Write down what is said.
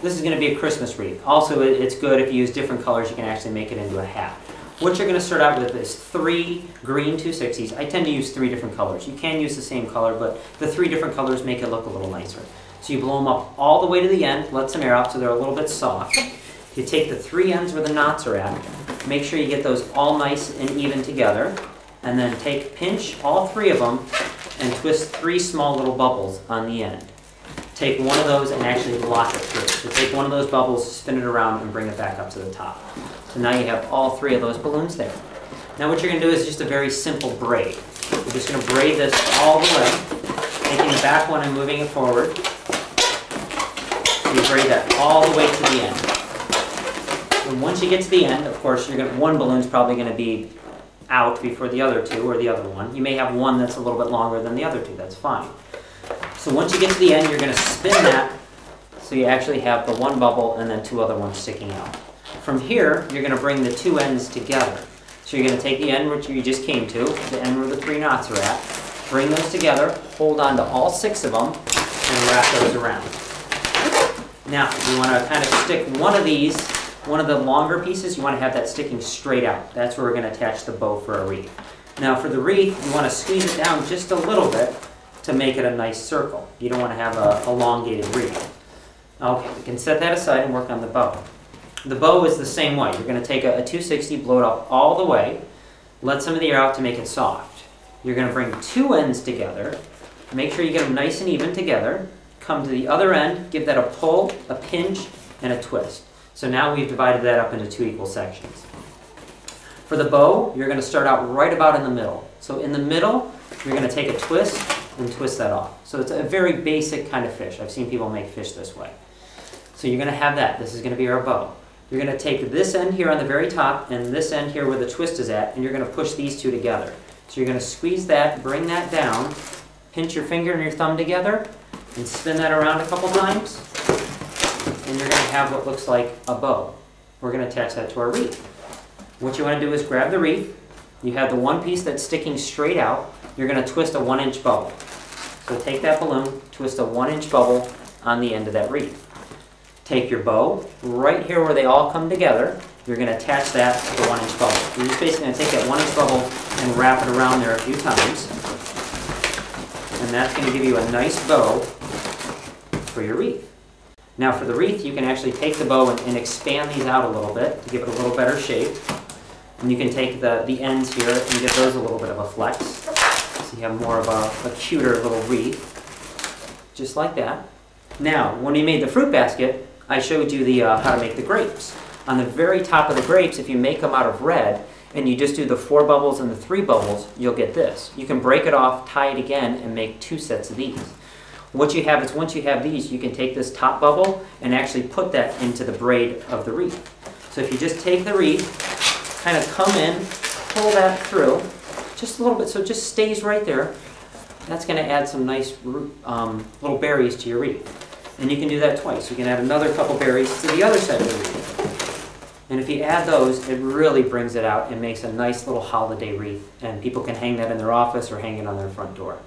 This is going to be a Christmas wreath. Also, it's good if you use different colors, you can actually make it into a hat. What you're going to start out with is 3 green 260s. I tend to use 3 different colors. You can use the same color, but the 3 different colors make it look a little nicer. So you blow them up all the way to the end, let some air out so they're a little bit soft. You take the 3 ends where the knots are at, make sure you get those all nice and even together, and then pinch all 3 of them and twist 3 small little bubbles on the end. Take one of those and actually lock it through. So take one of those bubbles, spin it around, and bring it back up to the top. So now you have all 3 of those balloons there. Now what you're going to do is just a very simple braid. You're just going to braid this all the way, taking the back one and moving it forward. You braid that all the way to the end. And once you get to the end, of course, one balloon's probably going to be out before the other 2 or the other one. You may have one that's a little bit longer than the other 2. That's fine. So once you get to the end, you're going to spin that so you actually have the 1 bubble and then 2 other ones sticking out. From here, you're going to bring the 2 ends together. So you're going to take the end which you just came to, the end where the 3 knots are at, bring those together, hold on to all 6 of them, and wrap those around. Now, you want to kind of stick one of these, one of the longer pieces, you want to have that sticking straight out. That's where we're going to attach the bow for a wreath. Now for the wreath, you want to squeeze it down just a little bit to make it a nice circle. You don't want to have a elongated wreath. Okay, we can set that aside and work on the bow. The bow is the same way. You're going to take a 260, blow it up all the way, let some of the air out to make it soft. You're going to bring 2 ends together, make sure you get them nice and even together, come to the other end, give that a pull, a pinch, and a twist. So now we've divided that up into 2 equal sections. For the bow, you're going to start out right about in the middle. So in the middle, you're going to take a twist and twist that off. So it's a very basic kind of fish. I've seen people make fish this way. So you're going to have that. This is going to be our bow. You're going to take this end here on the very top and this end here where the twist is at, and you're going to push these 2 together. So you're going to squeeze that, bring that down, pinch your finger and your thumb together, and spin that around a couple times, and you're going to have what looks like a bow. We're going to attach that to our wreath. What you want to do is grab the wreath. You have the one piece that's sticking straight out. You're going to twist a 1-inch bubble. So take that balloon, twist a 1-inch bubble on the end of that wreath. Take your bow, right here where they all come together, you're going to attach that to the 1-inch bubble. You're just basically going to take that 1-inch bubble and wrap it around there a few times. And that's going to give you a nice bow for your wreath. Now for the wreath, you can actually take the bow and expand these out a little bit to give it a little better shape. And you can take the ends here and give those a little bit of a flex. So you have more of a cuter little wreath, just like that. Now, when we made the fruit basket, I showed you how to make the grapes. On the very top of the grapes, if you make them out of red, and you just do the 4 bubbles and the 3 bubbles, you'll get this. You can break it off, tie it again, and make 2 sets of these. What you have is, once you have these, you can take this top bubble and actually put that into the braid of the wreath. So if you just take the wreath, kind of come in, pull that through, just a little bit, so it just stays right there. That's going to add some nice little berries to your wreath. And you can do that twice. You can add another couple berries to the other side of the wreath. And if you add those, it really brings it out and makes a nice little holiday wreath. And people can hang that in their office or hang it on their front door.